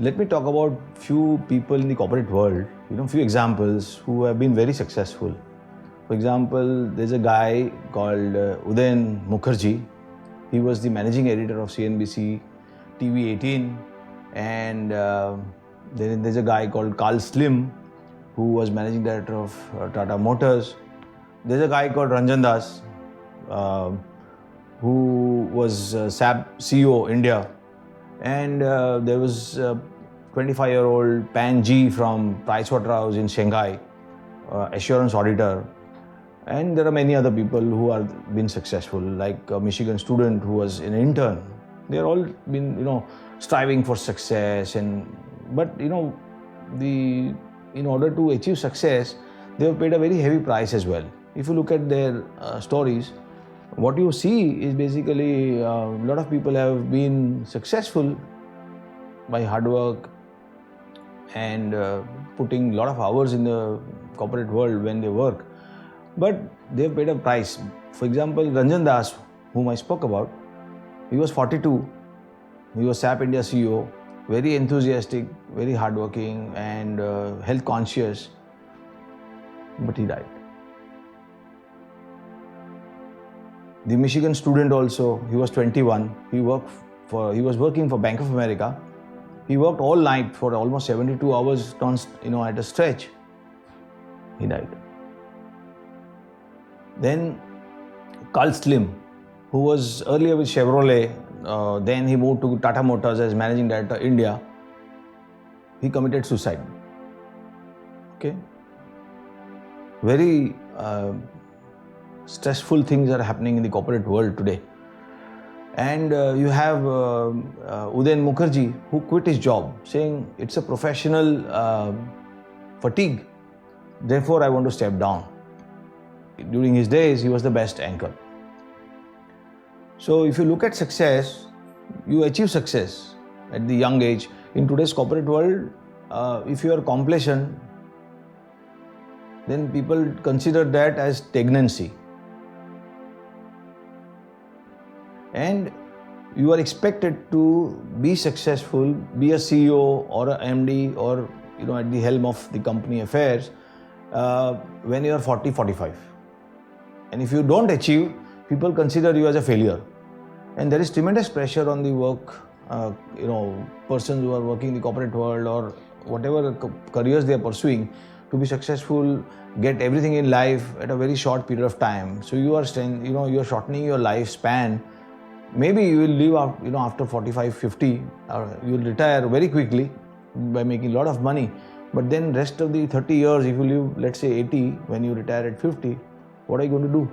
Let me talk about few people in the corporate world, few examples who have been very successful. For example, there's a guy called Udayan Mukherjee. He was the managing editor of CNBC TV 18, and then there's a guy called Carl Slim, who was managing director of Tata Motors. There's a guy called Ranjan Das, who was SAP CEO India. And there was 25-year-old Pan G from Pricewaterhouse in Shanghai, assurance auditor. And there are many other people who have been successful, like a Michigan student who was an intern. They're all been, striving for success. But in order to achieve success, they have paid a very heavy price as well. If you look at their stories, what you see is basically a lot of people have been successful by hard work and putting a lot of hours in the corporate world when they work. But they have paid a price. For example, Ranjan Das, whom I spoke about, he was 42. He was SAP India CEO, very enthusiastic, very hardworking and health conscious. But he died. The Michigan student also, he was 21. He was working for Bank of America. He worked all night for almost 72 hours, at a stretch. He died. Then Carl Slim, who was earlier with Chevrolet, then he moved to Tata Motors as managing director India. He committed suicide. Okay. Very stressful things are happening in the corporate world today. And you have Udayan Mukherjee, who quit his job, saying it's a professional fatigue. Therefore, I want to step down. During his days, he was the best anchor. So if you look at success, you achieve success at the young age. In today's corporate world, if you are complacent, then people consider that as stagnancy. And you are expected to be successful, be a CEO or a MD or at the helm of the company affairs when you are 40, 45. And if you don't achieve, people consider you as a failure. And there is tremendous pressure on the work, persons who are working in the corporate world or whatever careers they are pursuing, to be successful, get everything in life at a very short period of time. So you are you are shortening your lifespan. Maybe you will live after 45, 50, you will retire very quickly by making a lot of money. But then rest of the 30 years, if you live, let's say 80, when you retire at 50, what are you going to do?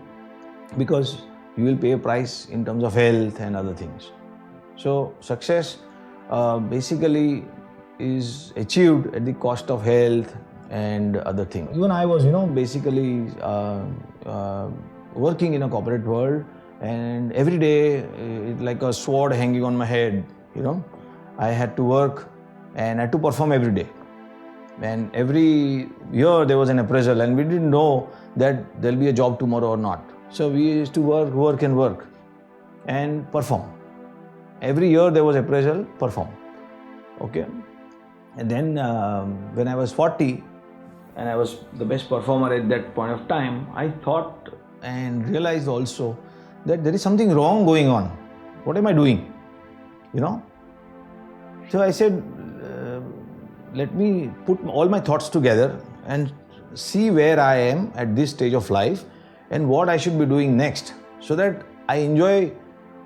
Because you will pay a price in terms of health and other things. So success basically is achieved at the cost of health and other things. Even I was, basically working in a corporate world, and every day, like a sword hanging on my head, I had to work and I had to perform every day. And every year there was an appraisal, and we didn't know that there'll be a job tomorrow or not. So we used to work and perform. Every year there was appraisal, perform. Okay. And then when I was 40 and I was the best performer at that point of time, I thought and realized also that there is something wrong going on. What am I doing? So I said, let me put all my thoughts together and see where I am at this stage of life and what I should be doing next, so that I enjoy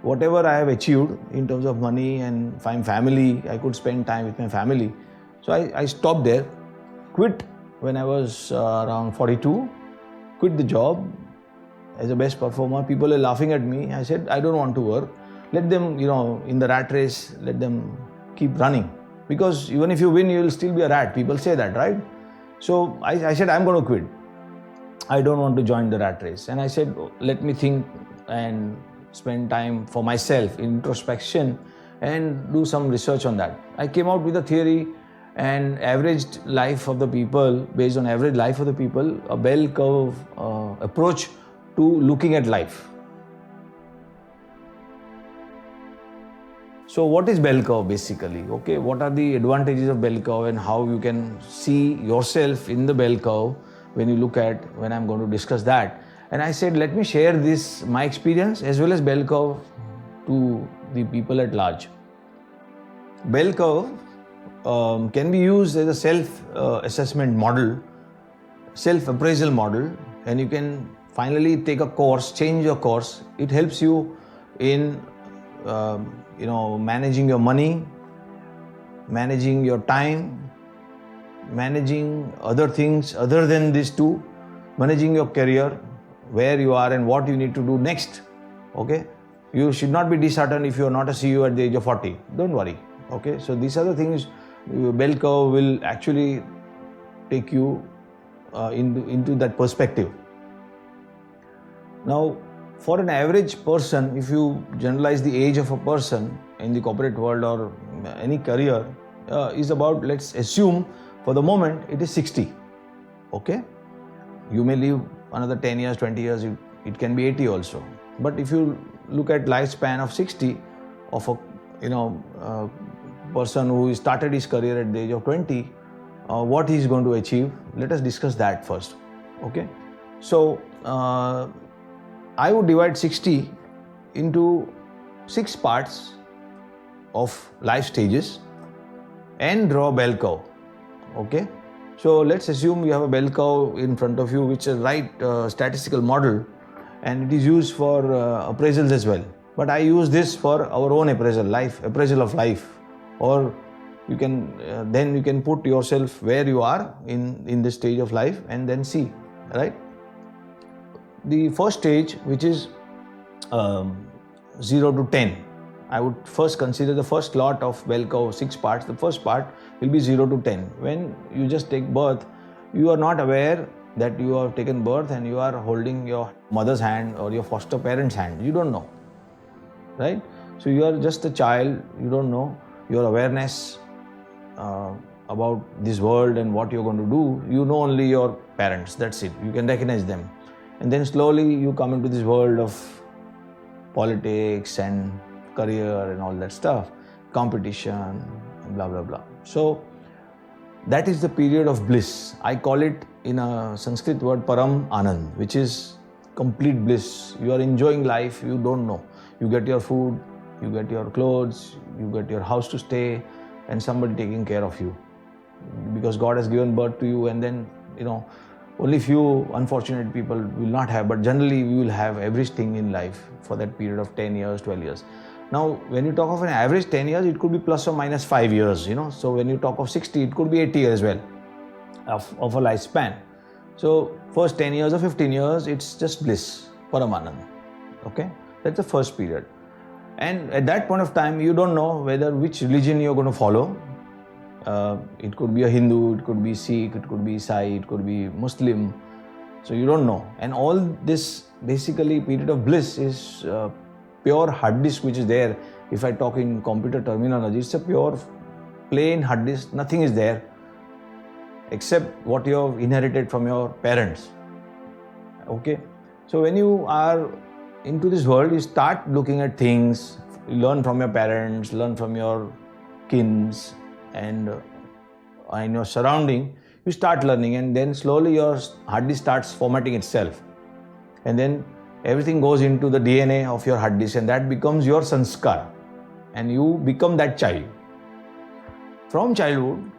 whatever I have achieved in terms of money and family. I could spend time with my family. So I stopped there, quit when I was around 42, quit the job as a best performer. People are laughing at me. I said, I don't want to work. Let them, in the rat race, let them keep running. Because even if you win, you will still be a rat. People say that, right? So I said, I'm going to quit. I don't want to join the rat race. And I said, let me think and spend time for myself, introspection, and do some research on that. I came out with a theory and averaged life of the people, based on average life of the people, a bell curve approach to looking at life. So what is bell curve basically? Okay, what are the advantages of bell curve and how you can see yourself in the bell curve when I'm going to discuss that. And I said, let me share this, my experience as well as bell curve to the people at large. Bell curve can be used as a self-assessment model, self-appraisal model, and you can finally take a course, change your course. It helps you in managing your money, managing your time, managing other things other than these two, managing your career, where you are and what you need to do next. Okay, you should not be disheartened if you are not a CEO at the age of 40. Don't worry. Okay, so these are the things. Bell curve will actually take you into that perspective. Now, for an average person, if you generalize the age of a person in the corporate world or any career, is about, let's assume for the moment, it is 60. Okay, you may live another 10 years, 20 years, it can be 80 also. But if you look at lifespan of 60 of a person who started his career at the age of 20, what he is going to achieve, let us discuss that first. Okay, so I would divide 60 into 6 parts of life stages and draw a bell curve. Okay, so let's assume you have a bell curve in front of you, which is a right statistical model, and it is used for appraisals as well. But I use this for our own appraisal of life, or you can then you can put yourself where you are in this stage of life and then see, right? The first stage, which is 0 to 10, I would first consider the first lot of bell curve, 6 parts. The first part will be 0 to 10. When you just take birth, you are not aware that you have taken birth and you are holding your mother's hand or your foster parent's hand. You don't know, right? So you are just a child, you don't know. Your awareness about this world and what you're going to do, you know only your parents, that's it. You can recognize them. And then slowly you come into this world of politics and career and all that stuff, competition and blah, blah, blah. So that is the period of bliss. I call it in a Sanskrit word Param Anand, which is complete bliss. You are enjoying life, you don't know. You get your food, you get your clothes, you get your house to stay, and somebody taking care of you. Because God has given birth to you, and then, only few unfortunate people will not have, but generally we will have everything in life for that period of 10 years, 12 years. Now, when you talk of an average 10 years, it could be plus or minus 5 years, So when you talk of 60, it could be 80 years as well of a lifespan. So first 10 years or 15 years, it's just bliss, Paramanand. Okay, that's the first period. And at that point of time, you don't know which religion you're going to follow. It could be a Hindu, it could be Sikh, it could be Sai, it could be Muslim. So you don't know. And all this basically period of bliss is pure hard disk which is there. If I talk in computer terminology, it's a pure plain hard disk. Nothing is there except what you have inherited from your parents. Okay. So when you are into this world, you start looking at things, you learn from your parents, learn from your kins, and in your surrounding, you start learning, and then slowly your hard disk starts formatting itself, and then everything goes into the DNA of your hard disk, and that becomes your sanskar, and you become that child. From childhood,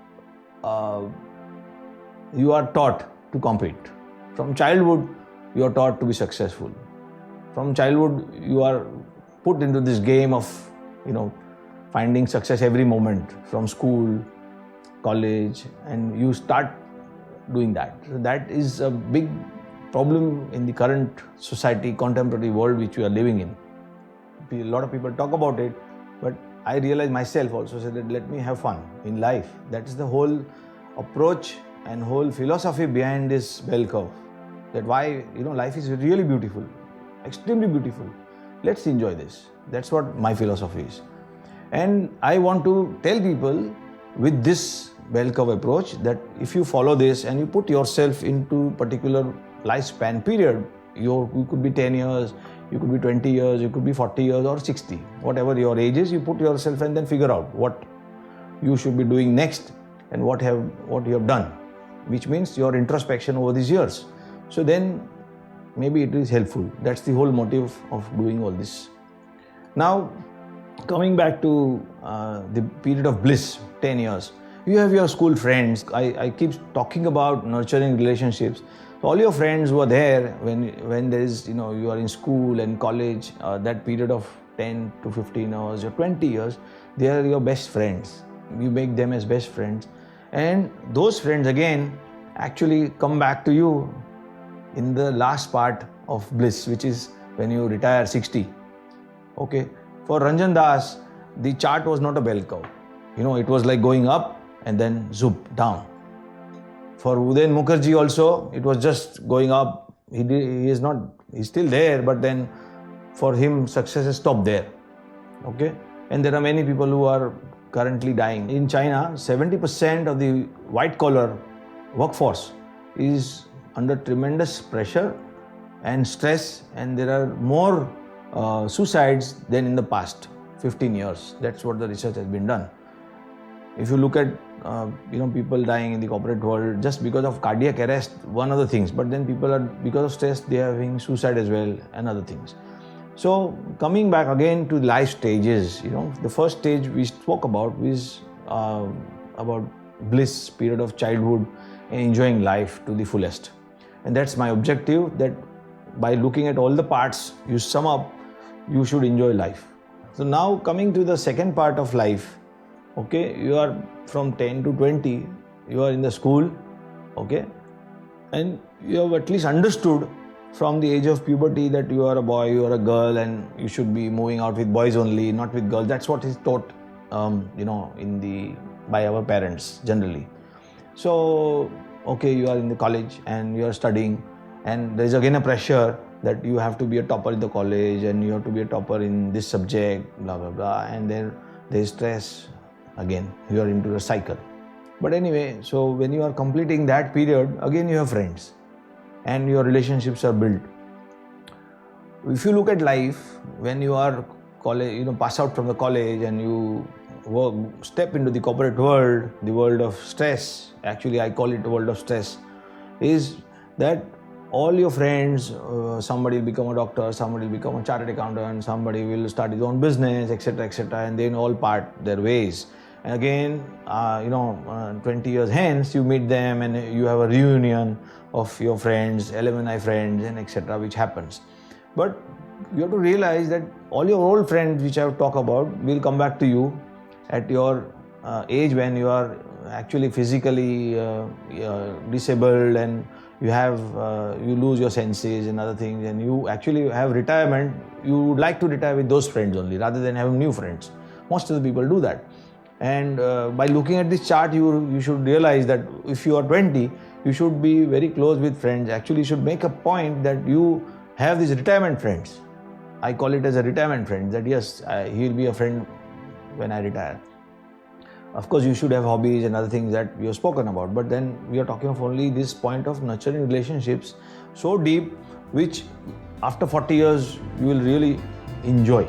you are taught to compete. From childhood, you are taught to be successful. From childhood, you are put into this game of, finding success every moment, from school, college, and you start doing that. So that is a big problem in the current society, contemporary world which we are living in. A lot of people talk about it, but I realize myself also said that let me have fun in life. That is the whole approach and whole philosophy behind this bell curve. That why, life is really beautiful, extremely beautiful. Let's enjoy this. That's what my philosophy is. And I want to tell people with this bell curve approach that if you follow this and you put yourself into particular lifespan period, you could be 10 years, You could be 20 years, you could be 40 years or 60. Whatever your age is, you put yourself and then figure out what you should be doing next and what you have done, which means your introspection over these years. So then maybe it is helpful. That's the whole motive of doing all this. Now, coming back to the period of bliss, 10 years. You have your school friends. I keep talking about nurturing relationships. So all your friends who are there when there is, you are in school and college, that period of 10 to 15 hours or 20 years, they are your best friends. You make them as best friends. And those friends again actually come back to you in the last part of bliss, which is when you retire 60. Okay. For Ranjan Das, the chart was not a bell curve. It was like going up and then zoop down. For Udayan Mukherjee also, it was just going up. He's still there, but then for him, success has stopped there. Okay. And there are many people who are currently dying. In China, 70% of the white collar workforce is under tremendous pressure and stress, and there are more suicides than in the past 15 years. That's what the research has been done. If you look at people dying in the corporate world just because of cardiac arrest, one of the things, but then people are, because of stress, they are having suicide as well and other things. So coming back again to life stages, the first stage we spoke about is about bliss, period of childhood and enjoying life to the fullest. And that's my objective, that by looking at all the parts you sum up, you should enjoy life. So now coming to the second part of life, okay, you are from 10 to 20, you are in the school, okay, and you have at least understood from the age of puberty that you are a boy, you are a girl, and you should be moving out with boys only, not with girls. That's what is taught, by our parents generally. So, okay, you are in the college and you are studying, and there is again a pressure that you have to be a topper in the college and you have to be a topper in this subject, blah, blah, blah, and then there is stress. Again, you are into a cycle. But anyway, so when you are completing that period, again you have friends and your relationships are built. If you look at life, when you are college, pass out from the college and you step into the corporate world, the world of stress, actually I call it the world of stress, is that all your friends, somebody will become a doctor, somebody will become a chartered accountant, somebody will start his own business, etc., and then all part their ways. And again, 20 years hence, you meet them and you have a reunion of your friends, alumni friends, and etc., which happens. But you have to realize that all your old friends, which I have talked about, will come back to you at your age when you are actually physically disabled and you lose your senses and other things, and you actually have retirement. You would like to retire with those friends only rather than having new friends. Most of the people do that. And by looking at this chart, you should realize that if you are 20, you should be very close with friends. Actually, you should make a point that you have these retirement friends. I call it as a retirement friend, that yes, he will be a friend when I retire. Of course, you should have hobbies and other things that we have spoken about, but then we are talking of only this point of nurturing relationships so deep, which after 40 years you will really enjoy.